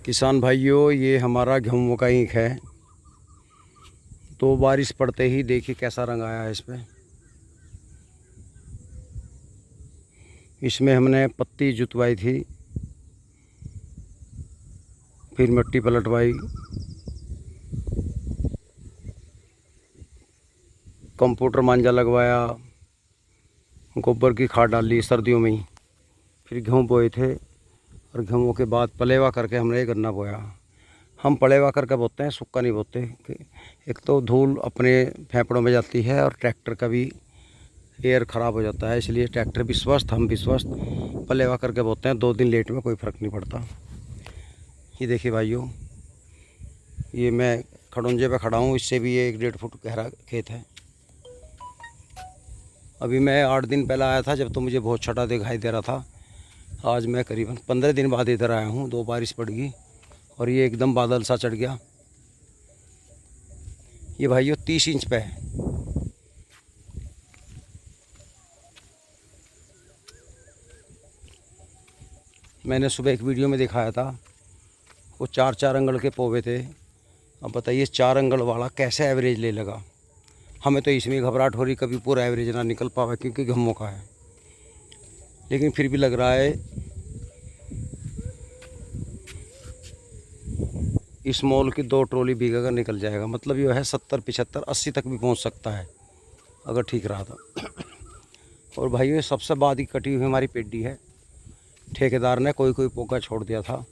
किसान भाइयों, ये हमारा गेहूं का ईख है। तो बारिश पड़ते ही देखिए कैसा रंग आया है इसमें। इसमें हमने पत्ती जुतवाई थी, फिर मिट्टी पलटवाई, कंप्यूटर मांझा लगवाया, गोबर की खाद डाली सर्दियों में ही। फिर गेहूँ बोए थे और गेहूँ के बाद पलेवा करके हमने ये गन्ना बोया। हम पलेवा करके बोते हैं, सूखा नहीं बोते। एक तो धूल अपने फेफड़ों में जाती है और ट्रैक्टर का भी एयर ख़राब हो जाता है, इसलिए ट्रैक्टर भी स्वस्थ, हम भी स्वस्थ पलेवा करके बोते हैं। 2 दिन लेट में कोई फ़र्क नहीं पड़ता। ये देखिए भाइयों, ये मैं खड़ुंजे पे खड़ा हूँ, इससे भी ये 1-1.5 फुट गहरा खेत है। अभी मैं 8 दिन पहले आया था, जब तो मुझे बहुत छटा दिखाई दे रहा था। आज मैं करीबन 15 दिन बाद इधर आया हूँ। 2 बारिश पड़ गई और ये एकदम बादल सा चढ़ गया। ये भाइयों 30 इंच पे है। मैंने सुबह एक वीडियो में दिखाया था, वो 4-4 अंगल के पौवे थे। अब बताइए 4 अंगल वाला कैसे एवरेज ले लगा। हमें तो इसमें घबराहट हो रही, कभी पूरा एवरेज ना निकल पावे, क्योंकि गेहूं का है। लेकिन फिर भी लग रहा है इस मॉल की 2 ट्रॉली बीघा का निकल जाएगा। मतलब ये है 70, 75, 80 तक भी पहुंच सकता है अगर ठीक रहा तो। और भाइयों, ये सबसे बाद ही कटी हुई हमारी पेडी है। ठेकेदार ने कोई कोई पोका छोड़ दिया था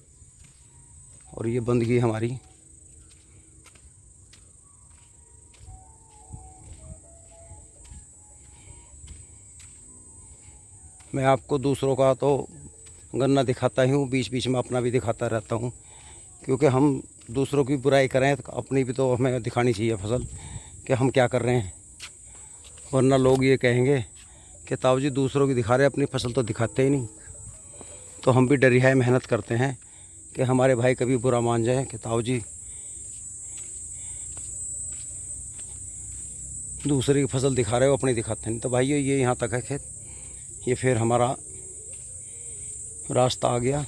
और ये बंदगी हमारी। मैं आपको दूसरों का तो गन्ना दिखाता ही हूँ, बीच बीच में अपना भी दिखाता रहता हूँ, क्योंकि हम दूसरों की बुराई करें तो अपनी भी तो हमें दिखानी चाहिए फसल कि हम क्या कर रहे हैं। वरना लोग ये कहेंगे कि ताऊ जी दूसरों की दिखा रहे, अपनी फसल तो दिखाते ही नहीं। तो हम भी डरियाए मेहनत करते हैं कि हमारे भाई कभी बुरा मान जाए कि ताऊ जी दूसरे की फसल दिखा रहे हो, अपनी दिखाते नहीं। तो भाइयों, ये यहाँ तक है खेत। ये फिर हमारा रास्ता आ गया।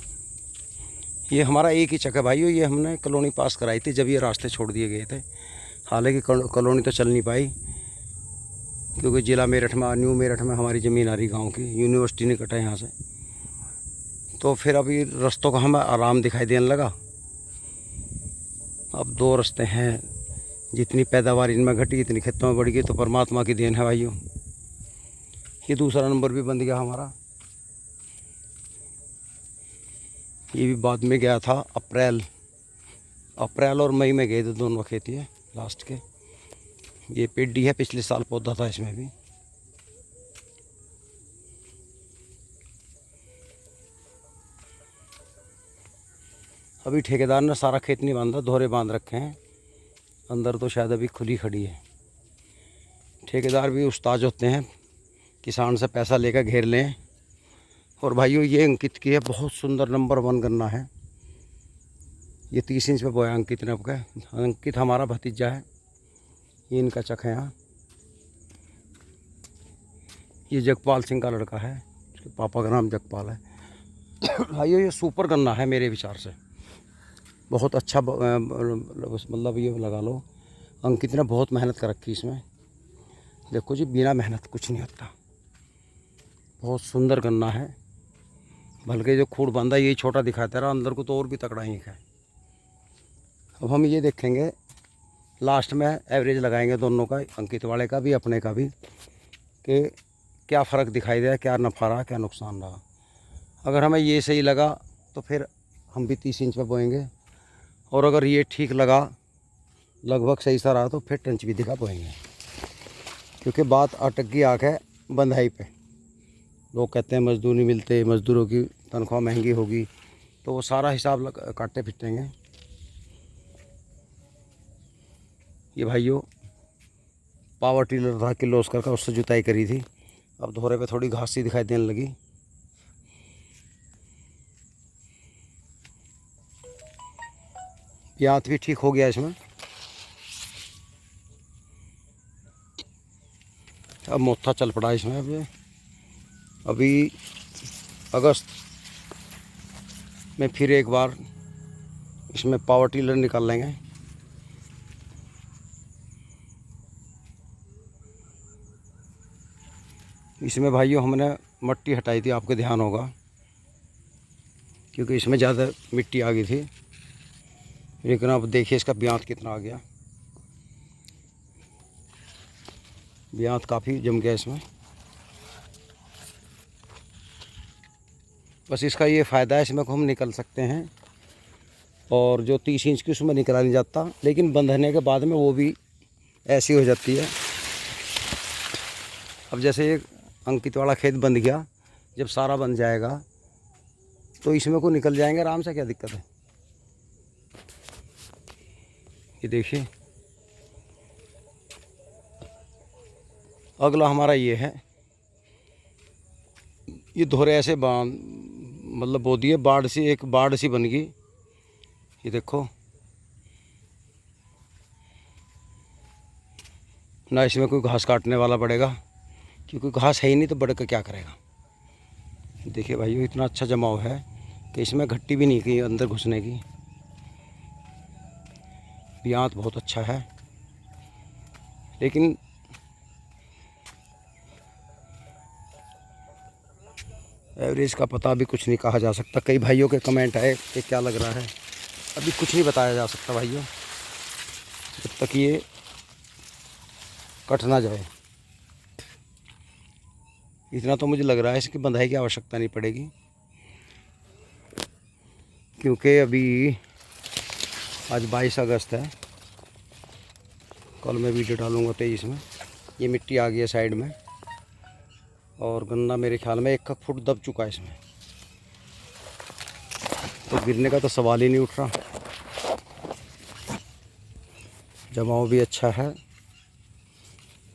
ये हमारा एक ही चक है भाइयों। ये हमने कॉलोनी पास कराई थी जब ये रास्ते छोड़ दिए गए थे। हालांकि कॉलोनी तो चल नहीं पाई, क्योंकि ज़िला मेरठ में, न्यू मेरठ में हमारी ज़मीन आ रही गांव की, यूनिवर्सिटी ने कटा यहाँ से। तो फिर अभी रास्तों का हमें आराम दिखाई देने लगा। अब 2 रास्ते हैं। जितनी पैदावार इनमें घटी, इतनी खेतों में बढ़ गई, तो परमात्मा की देन है भाइयों। ये दूसरा नंबर भी बन गया हमारा। ये भी बाद में गया था, अप्रैल और मई में गए थे दोनों खेती है लास्ट के। ये पेडी है, पिछले साल पौधा था इसमें भी। अभी ठेकेदार ने सारा खेत नहीं बांधा, दोहरे बांध रखे हैं। अंदर तो शायद अभी खुली खड़ी है। ठेकेदार भी उस्ताद होते हैं, किसान से पैसा लेकर घेर लें। और भाइयों, ये अंकित की है, बहुत सुंदर नंबर 1 गन्ना है। ये 30 इंच पे बोया अंकित ने। आपका अंकित हमारा भतीजा है, ये इनका चक है यहाँ। ये जगपाल सिंह का लड़का है, उसके पापा का नाम जगपाल है। भाइयों, ये सुपर गन्ना है मेरे विचार से। बहुत अच्छा मतलब ये लगा लो, अंकित ने बहुत मेहनत कर रखी इसमें। देखो जी, बिना मेहनत कुछ नहीं होता। बहुत सुंदर गन्ना है। बल्कि जो खूड़ बांधा यही छोटा दिखाता रहा, अंदर को तो और भी तगड़ा ही है। अब हम ये देखेंगे लास्ट में, एवरेज लगाएंगे दोनों का, अंकित वाले का भी अपने का भी, कि क्या फ़र्क दिखाई दे, क्या नफ़ा रहा, क्या नुकसान रहा। अगर हमें ये सही लगा तो फिर हम भी 30 इंच पे बोएंगे, और अगर ये ठीक लगा, लगभग सही सा रहा, तो फिर 10 इंच भी दिखा बोएंगे। क्योंकि बात अटक गई आके बंधाई पे। लोग कहते हैं मज़दूर नहीं मिलते, मज़दूरों की तनख्वाह महंगी होगी, तो वो सारा हिसाब काटते फिटेंगे। ये भाइयों पावर टिलर था किर्लोस्कर का, उससे जुताई करी थी। अब दोहरे पे थोड़ी घास सी दिखाई देने लगी। प्याज भी ठीक हो गया इसमें। अब मोथा चल पड़ा इसमें। अभी अगस्त में फिर एक बार इसमें पावर टिलर निकाल लेंगे। इसमें भाइयों हमने मट्टी हटाई थी, आपको ध्यान होगा, क्योंकि इसमें ज़्यादा मिट्टी आ गई थी। लेकिन अब देखिए इसका ब्यांत कितना आ गया, ब्यांत काफ़ी जम गया इसमें। बस इसका ये फ़ायदा है, इसमें को हम निकल सकते हैं, और जो 30 इंच की उसमें निकला नहीं जाता, लेकिन बंधने के बाद में वो भी ऐसी हो जाती है। अब जैसे ये अंकित वाला खेत बंध गया, जब सारा बन जाएगा तो इसमें को निकल जाएंगे आराम से, क्या दिक्कत है। ये देखिए अगला हमारा ये है, ये धोरे ऐसे बांध मतलब बो दिए, बाढ़ सी, एक बाढ़ सी बन गई। ये देखो ना, इसमें कोई घास काटने वाला पड़ेगा, क्योंकि घास है ही नहीं तो बढ़ कर क्या करेगा। देखिए भाइयों इतना अच्छा जमाव है कि इसमें घट्टी भी नहीं की अंदर घुसने की। ब्यांत बहुत अच्छा है, लेकिन एवरेज का पता भी कुछ नहीं कहा जा सकता। कई भाइयों के कमेंट आए कि क्या लग रहा है, अभी कुछ नहीं बताया जा सकता भाइयों, जब तक ये कट ना जाए। इतना तो मुझे लग रहा है इसकी बंधाई की आवश्यकता नहीं पड़ेगी, क्योंकि अभी आज 22 अगस्त है, कल मैं वीडियो डालूँगा 23 में। ये मिट्टी आ गई है साइड में, और गन्ना मेरे ख्याल में 1 फुट दब चुका है इसमें, तो गिरने का तो सवाल ही नहीं उठ रहा। जमाव भी अच्छा है।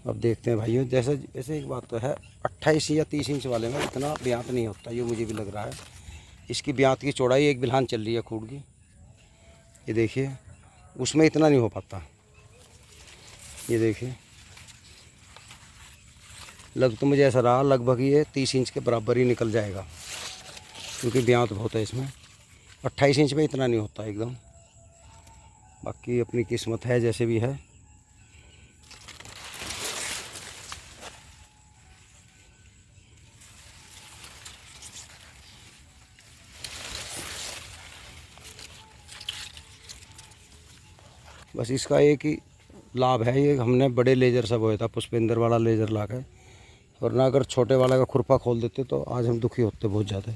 अब देखते हैं भाइयों, जैसे जैसे एक बात तो है, 28 या 30 इंच वाले में इतना ब्यांत नहीं होता, ये मुझे भी लग रहा है। इसकी ब्यांत की चौड़ाई एक बिल्हान चल रही है खूड़ की, ये देखिए, उसमें इतना नहीं हो पाता। ये देखिए लग तो मुझे ऐसा रहा लगभग ये 30 इंच के बराबर ही निकल जाएगा, क्योंकि ब्यांत बहुत है इसमें। 28 इंच में इतना नहीं होता एकदम, बाकी अपनी किस्मत है जैसे भी है। बस इसका एक ही लाभ है, ये हमने बड़े लेजर से बोया था, पुष्पेंद्र वाला लेजर ला कर, वरना अगर छोटे वाला का खुरपा खोल देते तो आज हम दुखी होते बहुत ज़्यादा।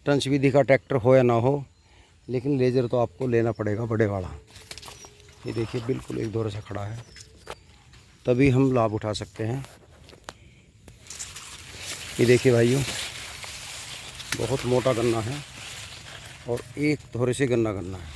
टंच विधि का ट्रैक्टर हो या ना हो, लेकिन लेजर तो आपको लेना पड़ेगा बड़े वाला। ये देखिए बिल्कुल एक दौरे से खड़ा है, तभी हम लाभ उठा सकते हैं। ये देखिए भाइयों बहुत मोटा गन्ना है, और एक धोरे से गन्ना करना है।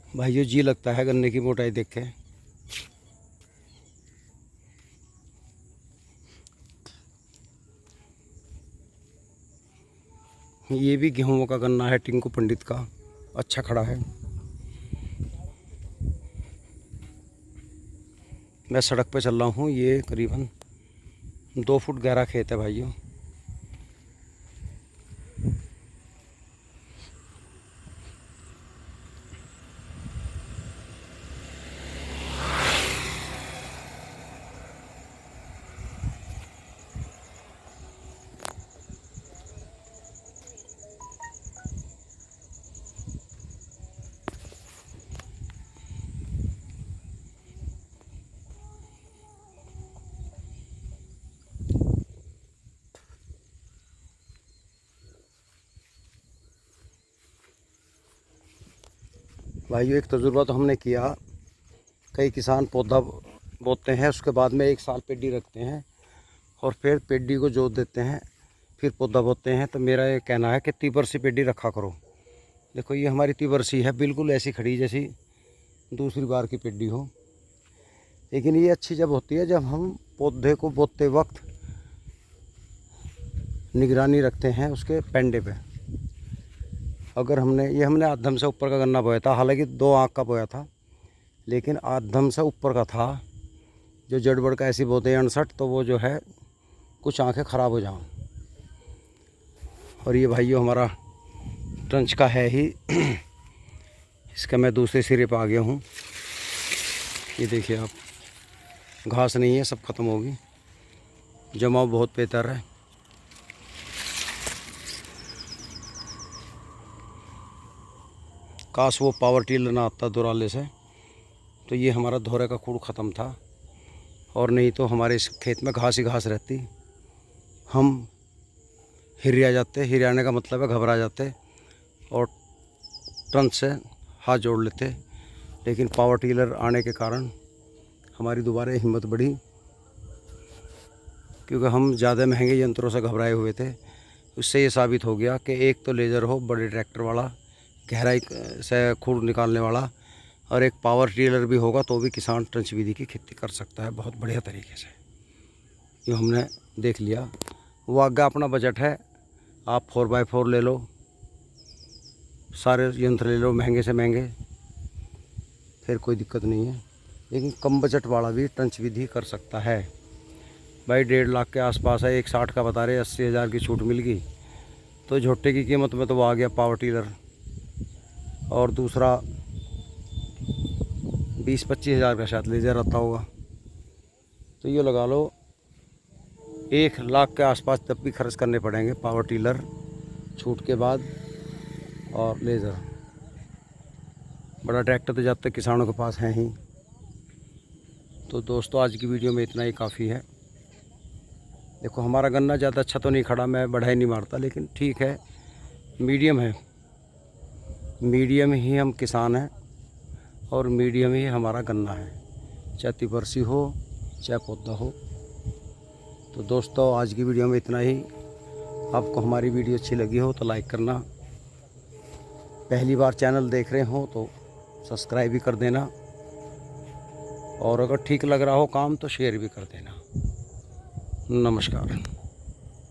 भाइयों जी लगता है गन्ने की मोटाई देख के। ये भी गेहूं का गन्ना है, टिंकू पंडित का, अच्छा खड़ा है। मैं सड़क पे चल रहा हूँ, ये करीबन 2 फुट गहरा खेत है भाइयों। भाइयों एक तजुर्बा तो हमने किया, कई किसान पौधा बोते हैं, उसके बाद में 1 साल पेडी रखते हैं और फिर पेडी को जोत देते हैं, फिर पौधा बोते हैं। तो मेरा ये कहना है कि 30 बरसी पेडी रखा करो। देखो ये हमारी 30 बरसी है, बिल्कुल ऐसी खड़ी जैसी दूसरी बार की पेडी हो। लेकिन ये अच्छी जब होती है जब हम पौधे को बोते वक्त निगरानी रखते हैं उसके पेंडे पे। अगर हमने आधम से ऊपर का गन्ना बोया था, हालांकि 2 आँख का बोया था, लेकिन आधम से ऊपर का था। जो जड़बड़ का ऐसी बोते हैं 68, तो वो जो है कुछ आँखें ख़राब हो जाऊँ। और ये भाइयों हमारा ट्रंच का है ही इसका मैं दूसरे सिरे पर आ गया हूँ। ये देखिए आप, घास नहीं है, सब ख़त्म होगी, जमाव बहुत बेहतर है। काश वो पावर टिलर ना आता दुराले से, तो ये हमारा धोरे का कूड़ ख़त्म था, और नहीं तो हमारे इस खेत में घास ही घास रहती। हम हिरिया जाते, हिरियाने का मतलब है घबरा जाते और ट्रंच से हाथ जोड़ लेते। लेकिन पावर टिलर आने के कारण हमारी दोबारा हिम्मत बढ़ी, क्योंकि हम ज़्यादा महंगे यंत्रों से घबराए हुए थे। उससे ये साबित हो गया कि एक तो लेज़र हो बड़े ट्रैक्टर वाला, गहराई से खूड़ निकालने वाला, और एक पावर टिलर भी होगा तो भी किसान ट्रंच विधि की खेती कर सकता है बहुत बढ़िया तरीके से। ये हमने देख लिया। वो आगे अपना बजट है, आप 4x4 ले लो, सारे यंत्र ले लो महंगे से महंगे, फिर कोई दिक्कत नहीं है। लेकिन कम बजट वाला भी ट्रंच विधि कर सकता है। भाई 1.5 लाख के आसपास है, 160 का बता रहे, 80,000 की छूट मिल गई तो झोटे की कीमत में तो वो आ गया पावर टिलर। और दूसरा 20-25 हज़ार का शायद लेज़र आता होगा। तो ये लगा लो 1 लाख के आसपास तब भी खर्च करने पड़ेंगे, पावर टिलर छूट के बाद और लेज़र। बड़ा ट्रैक्टर तो जब तक किसानों के पास है ही। तो दोस्तों आज की वीडियो में इतना ही काफ़ी है। देखो हमारा गन्ना ज़्यादा अच्छा तो नहीं खड़ा, मैं बढ़ाई नहीं मारता, लेकिन ठीक है, मीडियम है। मीडियम ही हम किसान हैं और मीडियम ही हमारा गन्ना है, चाहे 30 बरसी हो चाहे पौधा हो। तो दोस्तों आज की वीडियो में इतना ही। आपको हमारी वीडियो अच्छी लगी हो तो लाइक करना, पहली बार चैनल देख रहे हो तो सब्सक्राइब भी कर देना, और अगर ठीक लग रहा हो काम तो शेयर भी कर देना। नमस्कार।